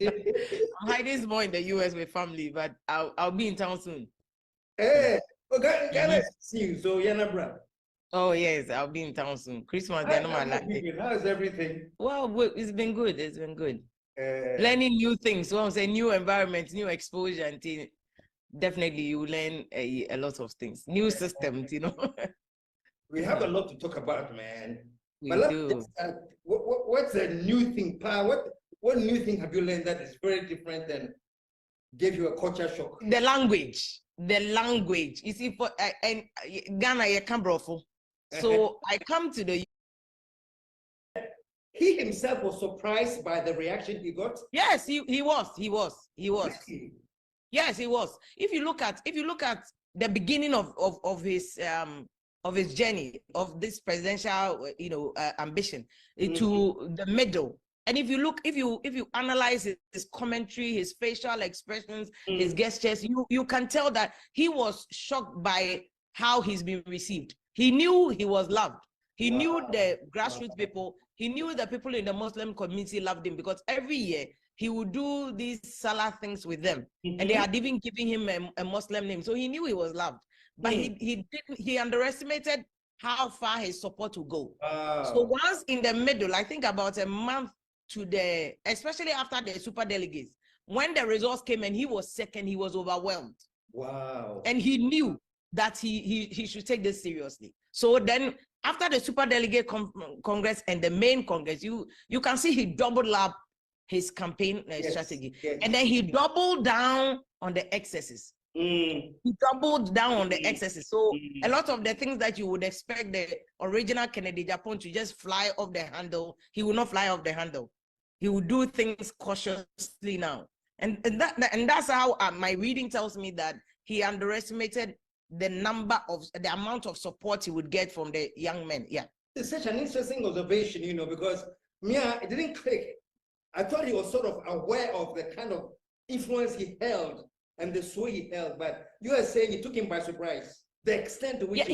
I'm hiding more in the US with family, but I'll be in town soon. Hey, okay, Ghana see you, so you're not brother. Oh yes, I'll be in town soon. Christmas, How is everything? Well, it's been good. It's been good. Learning new things. So I'm saying new environment, new exposure, and definitely you learn a lot of things. New systems, you know. We have a lot to talk about, man. We do. What's a new thing, Pa? What new thing have you learned that is very different and gave you a culture shock? The language. You see, for and Ghana, you can't brofo. So I come to the. He himself was surprised by the reaction he got. Yes, he was. Yes, he was. If you look at the beginning of his journey of this presidential ambition to the middle, and if you analyze his commentary, his facial expressions, his gestures, you can tell that he was shocked by how he's been received. He knew he was loved. He knew the grassroots people. He knew the people in the Muslim community loved him, because every year he would do these Salah things with them, and they had even given him a Muslim name. So he knew he was loved, but he underestimated how far his support would go. So once in the middle, I think about a month to especially after the super delegates, when the results came and he was second, he was overwhelmed. Wow. And he knew that he should take this seriously. So then after the super delegate congress and the main congress, you can see he doubled up his campaign strategy. Yes. And then he doubled down on the excesses. He doubled down on the excesses. So a lot of the things that you would expect the original Kennedy Japan to just fly off the handle, he will not fly off the handle. He will do things cautiously now. And that's how my reading tells me that he underestimated the amount of support he would get from the young men. Yeah. It's such an interesting observation, because it didn't click. I thought he was sort of aware of the kind of influence he held and the sway he held, but you are saying it took him by surprise, the extent to which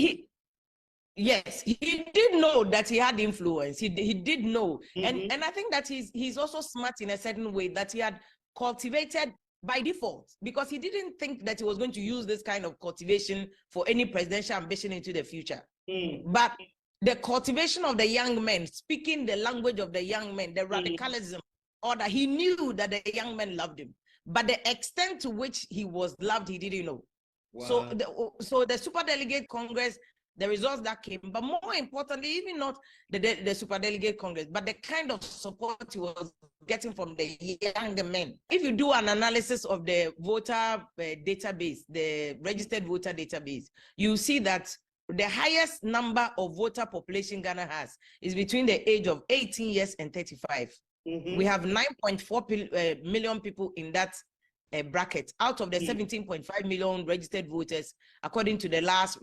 Yes, he did know that he had influence. He did know. And I think that he's also smart in a certain way, that he had cultivated by default, because he didn't think that he was going to use this kind of cultivation for any presidential ambition into the future. But the cultivation of the young men, speaking the language of the young men, the radicalism, or that he knew that the young men loved him, but the extent to which he was loved, he didn't know. Wow. So the super delegate congress, the results that came, but more importantly, even not the super delegate congress, but the kind of support he was getting from the younger men. If you do an analysis of the voter database, the registered voter database, you see that the highest number of voter population Ghana has is between the age of 18 years and 35. We have 9.4 million people in that bracket out of the 17.5 million registered voters, according to the last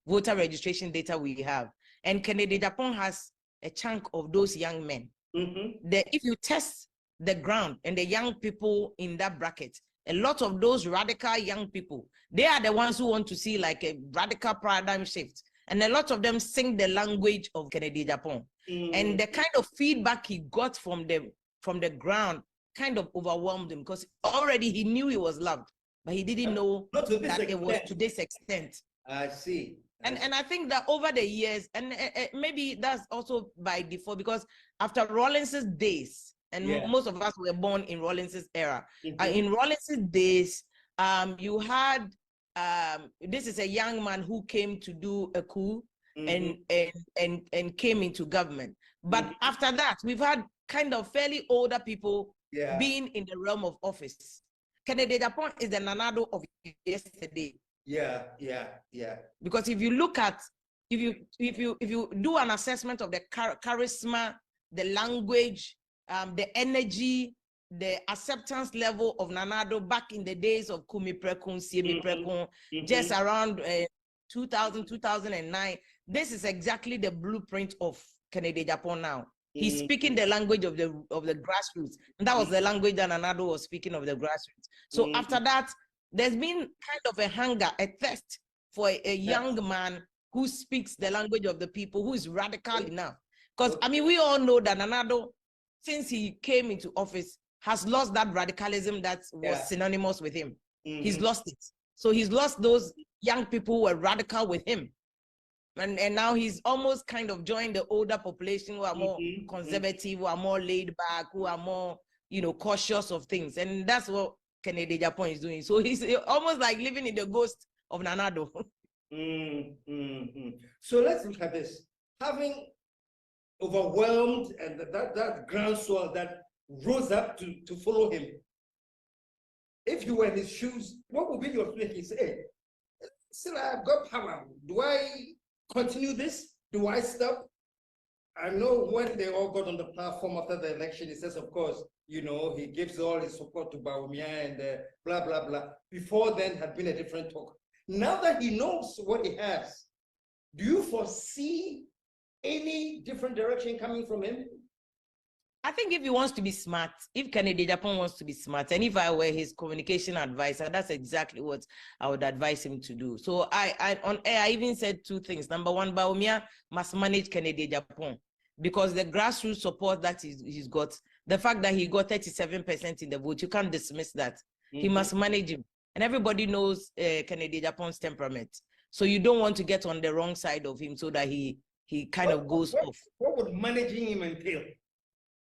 voter registration data we have. And Kennedy Japan has a chunk of those young men. If you test the ground and the young people in that bracket, a lot of those radical young people, they are the ones who want to see like a radical paradigm shift. And a lot of them sing the language of Kennedy Japan. And the kind of feedback he got from the ground kind of overwhelmed him, because already he knew he was loved, but he didn't know that it was to this extent. I see. And I think that over the years, and maybe that's also by default, because after Rawlings's days, and most of us were born in Rawlings's era. In Rawlings's days, you had this is a young man who came to do a coup and came into government. But after that, we've had kind of fairly older people being in the realm of office. Kennedy Japan is the Nanado of yesterday. Yeah. Because if you look at, if you do an assessment of the charisma, the language, the energy, the acceptance level of Nanado back in the days of Kumi Prekun, Siemi Prekun, just around 2000, 2009, this is exactly the blueprint of Kennedy Japan now. He's speaking the language of the grassroots, and that was the language that Nanado was speaking of the grassroots. So after that, there's been kind of a hunger, a thirst for a young man who speaks the language of the people, who is radical enough. Because I mean, we all know that Nanado, since he came into office, has lost that radicalism that was synonymous with him. He's lost it. So he's lost those young people who were radical with him. And now he's almost kind of joined the older population who are more conservative, who are more laid back, who are more, cautious of things. And that's what Kennedy Japan is doing. So he's almost like living in the ghost of Nanado. So let's look at this. Having overwhelmed and that groundswell that rose up to follow him, if you were in his shoes, what would be your feeling? He said, hey, still I've got power. Do I continue this? Do I stop? I know when they all got on the platform after the election, he says, of course, he gives all his support to Bawumia and blah, blah, blah. Before then had been a different talk. Now that he knows what he has, do you foresee any different direction coming from him? I think if he wants to be smart, if Kennedy Japan wants to be smart, and if I were his communication advisor, that's exactly what I would advise him to do. So I on air, I even said two things. Number one, Bawumia must manage Kennedy Japan because the grassroots support that he's got, the fact that he got 37% in the vote, you can't dismiss that. He must manage him. And everybody knows Kennedy Japan's temperament. So you don't want to get on the wrong side of him so that he kind of goes off. What would managing him entail?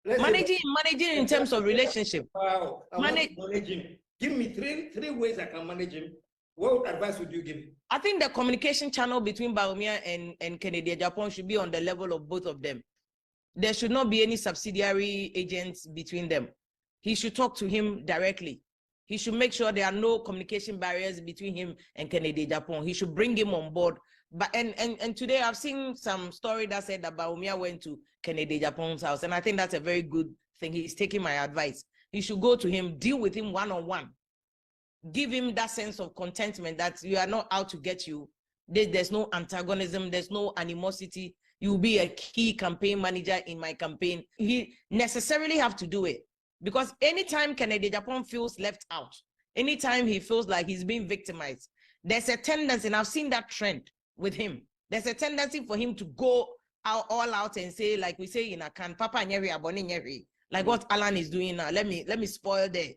Managing in terms of relationship. Wow. Manage him. Give me three ways I can manage him. What advice would you give? I think the communication channel between Bawumia and Kennedy Japan should be on the level of both of them. There should not be any subsidiary agents between them. He should talk to him directly. He should make sure there are no communication barriers between him and Kennedy Japan. He should bring him on board. But and today I've seen some story that said that Bawumia went to Kennedy Japan's house, and I think that's a very good thing. He's taking my advice. He should go to him, deal with him one-on-one, give him that sense of contentment that you are not out to get you. There's no antagonism, there's no animosity. You'll be a key campaign manager in my campaign. He necessarily have to do it because anytime Kennedy Japan feels left out, anytime he feels like he's being victimized, there's a tendency, and I've seen that trend with him. There's a tendency for him to go all out and say, like we say in Akan, Papa nyeri abone nyeri, like what Alan is doing now. Let me spoil that.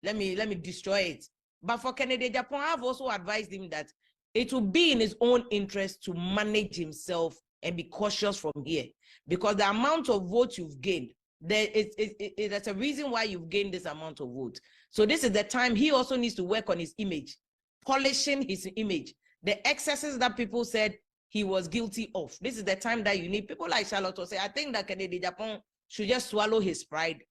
Let me destroy it. But for Kennedy Japan, I've also advised him that it will be in his own interest to manage himself and be cautious from here, because the amount of votes you've gained, there's a reason why you've gained this amount of vote. So this is the time he also needs to work on his image, polishing his image. The excesses that people said he was guilty of. This is the time that you need people like Charlotte Osei. I think that Kennedy Japan should just swallow his pride,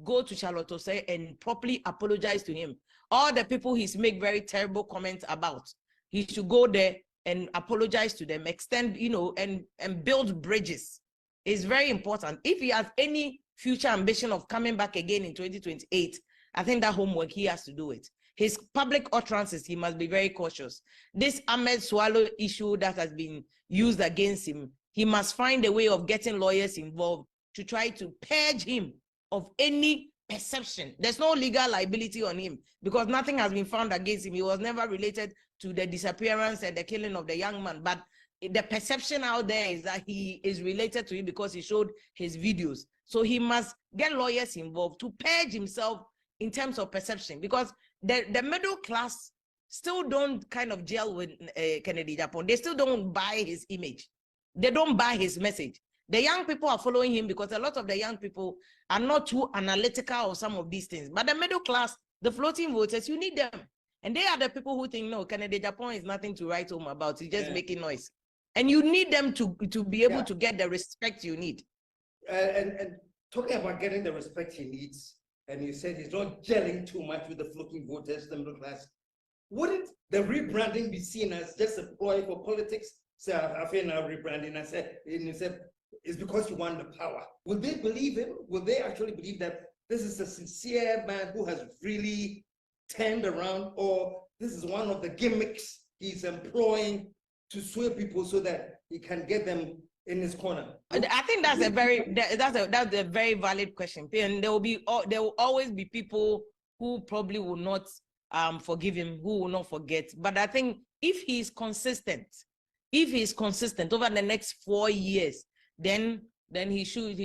go to Charlotte Osei and properly apologize to him. All the people he's made very terrible comments about, he should go there and apologize to them, extend, and build bridges. It's very important. If he has any future ambition of coming back again in 2028, I think that homework, he has to do it. His public utterances, he must be very cautious. This Ahmed Swallow issue that has been used against him, he must find a way of getting lawyers involved to try to purge him of any perception. There's no legal liability on him because nothing has been found against him. He was never related to the disappearance and the killing of the young man. But the perception out there is that he is related to him because he showed his videos. So he must get lawyers involved to purge himself in terms of perception, because the middle class still don't kind of gel with Kennedy Japan. They still don't buy his image. They don't buy his message. The young people are following him because a lot of the young people are not too analytical of some of these things. But the middle class, the floating voters, you need them. And they are the people who think, no, Kennedy Japan is nothing to write home about. He's just making noise. And you need them to be able to get the respect you need. And talking about getting the respect he needs, and you said he's not gelling too much with the floating voters, the middle class. Wouldn't the rebranding be seen as just a ploy for politics? So Afia now rebranding, and he said, it's because you want the power. Will they believe him? Will they actually believe that this is a sincere man who has really turned around, or this is one of the gimmicks he's employing to sway people so that he can get them in his corner? I think that's a very valid question, and there will always be people who probably will not forgive him, who will not forget. But I think if he's consistent over the next 4 years, then then he should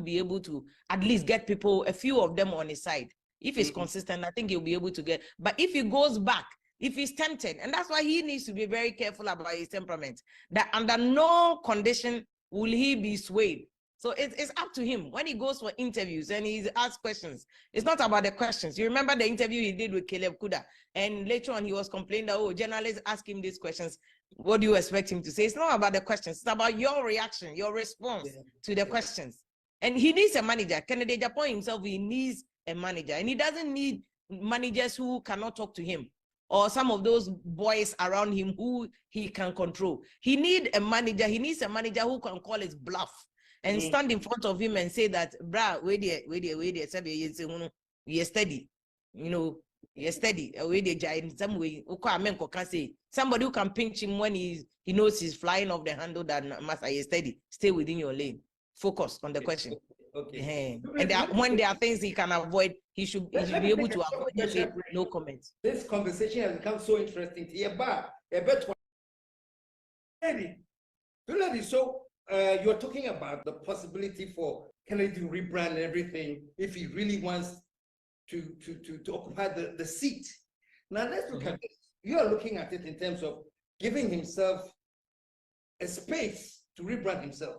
be able to at least get people, a few of them on his side. If he's consistent, I think he'll be able to get. But if he goes back, if he's tempted, and that's why he needs to be very careful about his temperament, that under no condition will he be swayed. So it's up to him when he goes for interviews and he's asked questions. It's not about the questions. You remember the interview he did with Caleb Kuda, and later on he was complaining that, oh, journalists ask him these questions. What do you expect him to say? It's not about the questions. It's about your reaction, your response to the questions. And he needs a manager. Kennedy Japan himself, he needs a manager, and he doesn't need managers who cannot talk to him, or some of those boys around him who he can control. He needs a manager. He needs a manager who can call his bluff and stand in front of him and say that, brah, wait there, you're steady, you know, you're steady. In some way, somebody who can pinch him when he knows he's flying off the handle, that master, you're steady. Stay within your lane. Focus on the question. Okay. And when there are things he can avoid, he should be able to avoid it. No comments. This conversation has become so interesting. So you're talking about the possibility for Kennedy to rebrand everything if he really wants to occupy the seat. Now let's look at this. You are looking at it in terms of giving himself a space to rebrand himself.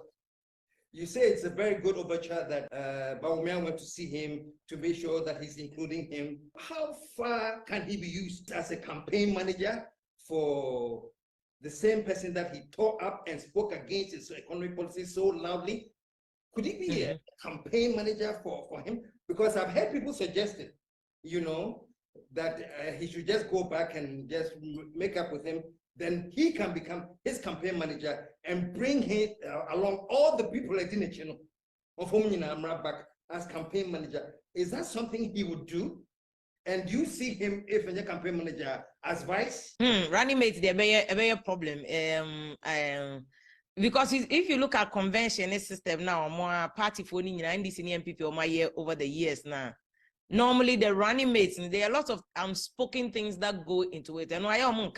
You say it's a very good overture that Bawumia went to see him to make sure that he's including him. How far can he be used as a campaign manager for the same person that he tore up and spoke against his economic policy so loudly? Could he be a campaign manager for him? Because I've heard people suggest it, you know, that he should just go back and just make up with him. Then he can become his campaign manager and bring him along all the people like Dinechino of whom back as campaign manager. Is that something he would do? And do you see him if a campaign manager as vice? Running mates, there be a problem. Because if you look at convention system now, more party for NDC MPP or my year over the years now. Normally the running mates, there are a lot of unspoken things that go into it. And I am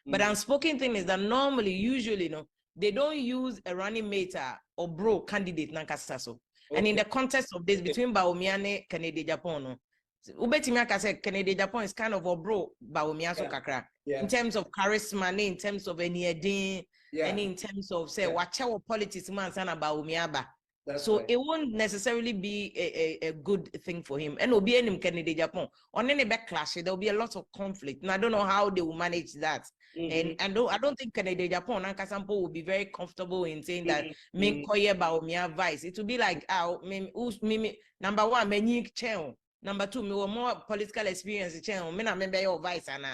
but unspoken thing is that normally, usually, they don't use a running mate or bro candidate nankasaso. And in the context of this, between Bawumia and Kennedy Japan, Ubetimia said Kennedy Japan is kind of a bro Bawumia so kakra. In terms of charisma, in terms of any and in terms of say watch our politics man sana Bawumia ba. So it won't necessarily be a good thing for him. And be in Kennedy Japan on any backlash, there will be a lot of conflict. And I don't know how they will manage that. And I don't think Kennedy Japan and Kasampo will be very comfortable in saying that me koye Bawumia vice. It will be like number one, me channel. Number two, me more political experience channel. Me na member your vice and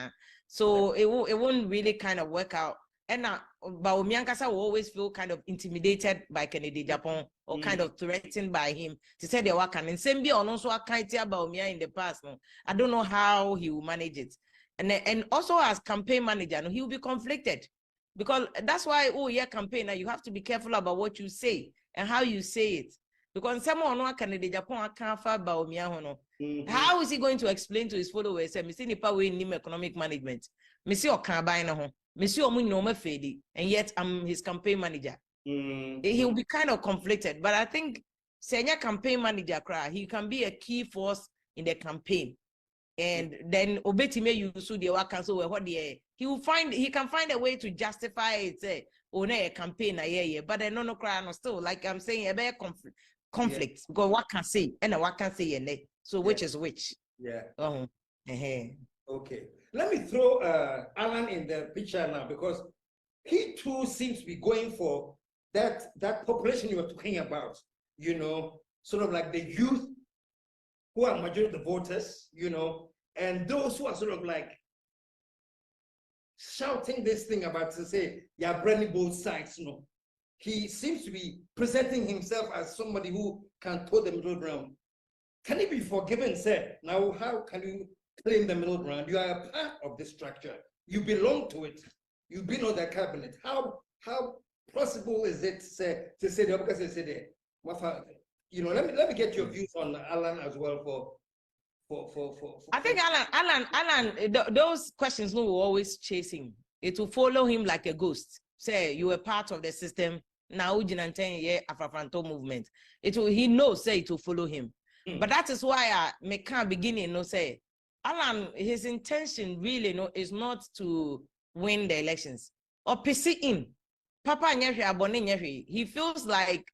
so it won't really kind of work out. And Bawumia Nkasa will always feel kind of intimidated by Kennedy Japan or kind of threatened by him to say the work. And same be on also a kind of Bawumia in the past. I don't know how he will manage it. And also as campaign manager, he will be conflicted because that's why, campaigner, you have to be careful about what you say and how you say it. Because someone who Kennedy Japan can't find Bawumia. How is he going to explain to his followers? Me see nipa we in economic management. Me see Okanbai na ho. Monsieur Omunoma Fedi, and yet I'm his campaign manager. He will be kind of conflicted, but I think senior campaign manager, he can be a key force in the campaign. And then Obetime you the work cancel what he can find a way to justify it, say, a campaign but then no cry no still like I'm saying a better conflict because what can say and what can say so which is which. Okay, let me throw Alan in the picture now because he too seems to be going for that population you were talking about, you know, sort of like the youth who are majority of the voters, you know, and those who are sort of like shouting this thing about to say, yeah, branding both sides, you know. He seems to be presenting himself as somebody who can toe the middle ground. Can he be forgiven, sir? Now, how can you claim the middle ground? You are a part of the structure. You belong to it. You've been on the cabinet. How possible is it to say the you know, let me get your views on Alan as well for I think Alan, those questions will always chase him. It will follow him like a ghost. Say you were part of the system, now Ujinanten ye Afrafanto movement. He knows say it will follow him. But that is why I can't begin no say Alan, his intention really is not to win the elections or PC in Papa Nyehi. He feels like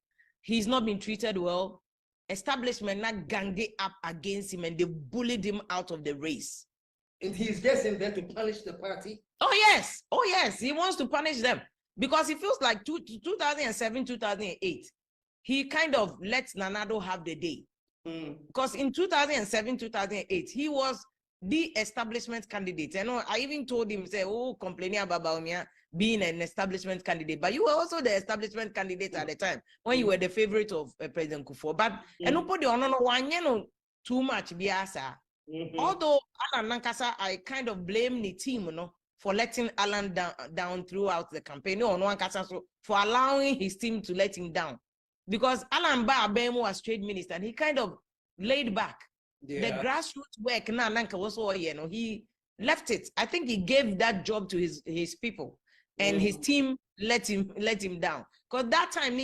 he's not been treated well. Establishment not ganged up against him and they bullied him out of the race. And he's just in there to punish the party. Oh yes, he wants to punish them because he feels like 2007, 2008, he kind of lets Nanado have the day. Because in 2007, 2008, he was the establishment candidate. I even told him, say, complaining about Baumia being an establishment candidate, but you were also the establishment candidate at the time when you were the favorite of President Kufuor. But nobody too much biasa. Although Alan Nankasa, I kind of blame the team, for letting Alan down throughout the campaign. For allowing his team to let him down. Because Alan Ba-Abemo was trade minister and he kind of laid back. The grassroots work he left it. I think he gave that job to his people and his team let him down. Because that time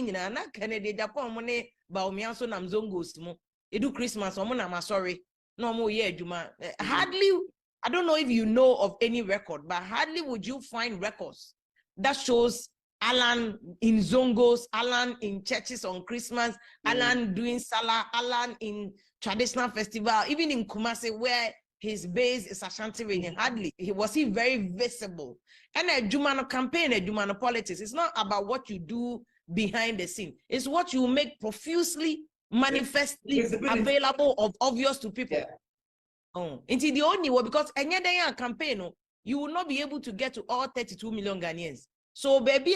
Kennedy Japan money Baomiaso Namzongos edu Christmas sorry. No more Juma. Hardly, I don't know if you know of any record, but hardly would you find records that shows Alan in Zongos, Alan in churches on Christmas, Alan doing Salah, Alan in traditional festival, even in Kumasi where his base is Ashanti region. Hardly was he very visible. And a Jumano campaign, a Jumano politics, it's not about what you do behind the scene. It's what you make profusely, manifestly available of obvious to people. Into the only way, because any day campaign, you will not be able to get to all 32 million Ghanaians. So, baby,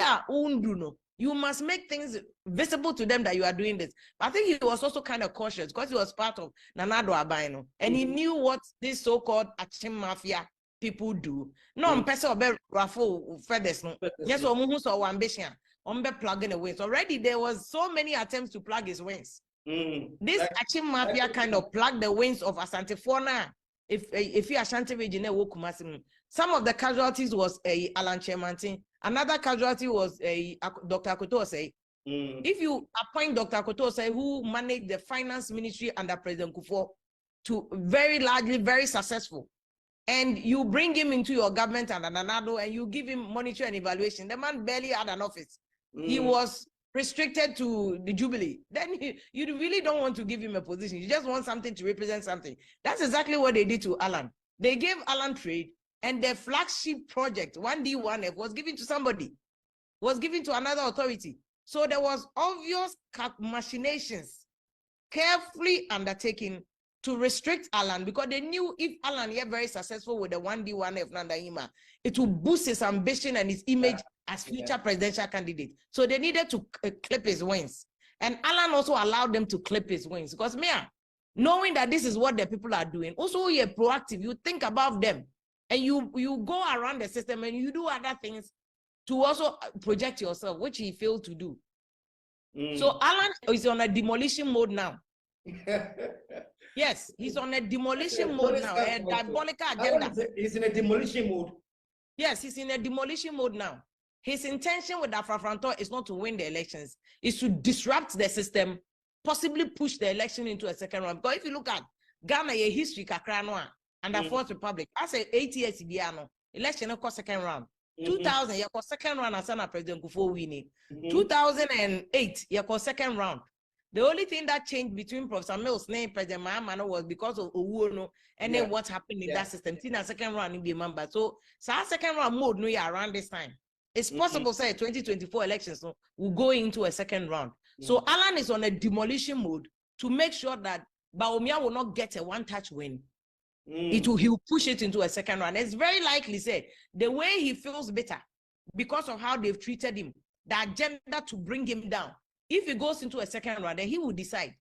you must make things visible to them that you are doing this. I think he was also kind of cautious because he was part of Nanado Abaino and he knew what this so-called Achim Mafia people do. No, person or raffle feathers. Yes, or so ambition. Plugging the wings. Already there was so many attempts to plug his wings. This Achim Mafia kind of plugged the wings of Asante Fona. If you Ashanti region, some of the casualties was Alan Chemantin. Another casualty was Dr. Kotose. If you appoint Dr. Kotose, who managed the finance ministry under President Kufuor, to very largely very successful, and you bring him into your government and Nanado, and you give him monitoring and evaluation, the man barely had an office. He was restricted to the Jubilee. Then you really don't want to give him a position. You just want something to represent something. That's exactly what they did to Alan. They gave Alan trade. And the flagship project, 1D1F, was given to somebody, was given to another authority. So there was obvious machinations carefully undertaken to restrict Alan because they knew if Alan is very successful with the 1D1F Nandaima, it will boost his ambition and his image as future presidential candidate. So they needed to clip his wings. And Alan also allowed them to clip his wings because knowing that this is what the people are doing, also you're proactive, you think about them. And you go around the system and you do other things to also project yourself, which he failed to do. So Alan is on a demolition mode now. Yes, he's on a demolition mode now, a diabolical agenda. He's in a demolition mode. Yes, he's in a demolition mode now. His intention with Afrafranto is not to win the elections, it's to disrupt the system, possibly push the election into a second round. Because if you look at Ghana, a history, Kakranwa, and the Fourth Republic, I say 8 years ago, election of course second round. 2000, you second round as President Kufuor winning. 2008, you second round. The only thing that changed between Professor Mills and President Mahama was because of Owuono and then what happened in that system. Tina second round in the member. So second round mode no around this time. It's possible say 2024 elections will go into a second round. So Alan is on a demolition mode to make sure that Baumia will not get a one-touch win. He'll push it into a second round. It's very likely, say, the way he feels bitter because of how they've treated him, the agenda to bring him down. If he goes into a second round, then he will decide.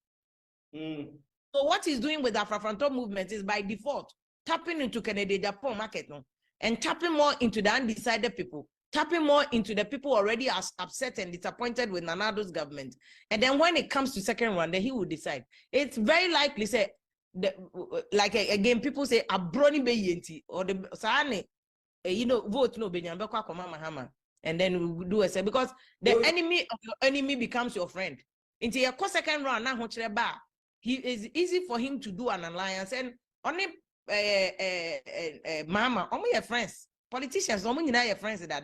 So what he's doing with the Afrafranto movement is by default tapping into Kennedy Japan market and tapping more into the undecided people, tapping more into the people already as upset and disappointed with Nanado's government. And then when it comes to second round, then he will decide. It's very likely, say, again, people say a brony beyenti or the sane, vote no benyambekwa koma mahama. and then we do a set because the enemy of your enemy becomes your friend. Into your second round now, he is easy for him to do an alliance and only mama, only your friends, politicians, only your friends that.